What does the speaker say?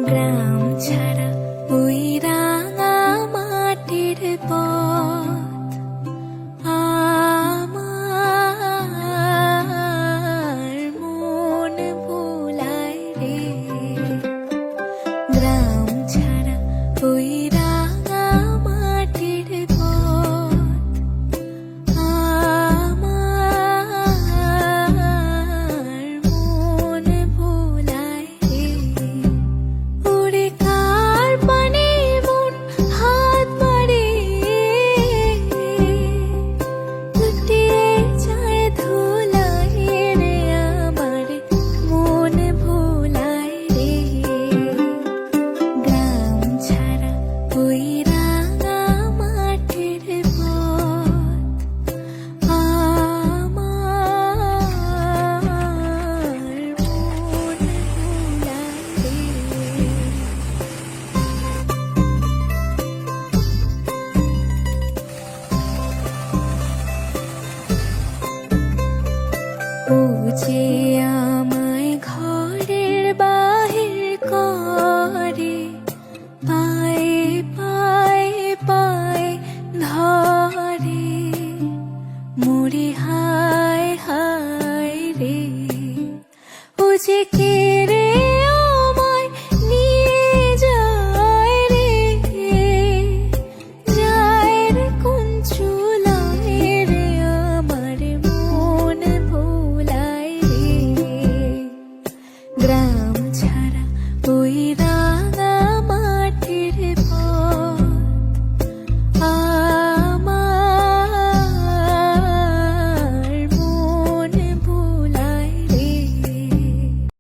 গ্রাম ছাড়া ওই রাঙা মাটির পথ আমার মন ভোলায় রে। গ্রাম ছাড়া ওই রাঙা মাটির পথ আমার মন ভোলায় রে। ওরে কার পানে মন হাত বাড়ে লুটিয়ে যায় ধুলায় রে, আমার মন ভোলায় রে। গ্রাম ছাড়া ওই রাঙা মাটির পথ আমার মন ভোলায় রে। ও যে আমায় ঘরের বাহির করে, পায়ে পায়ে পায়ে ধরে, মরি হায় হায় রে। ও যে কে রে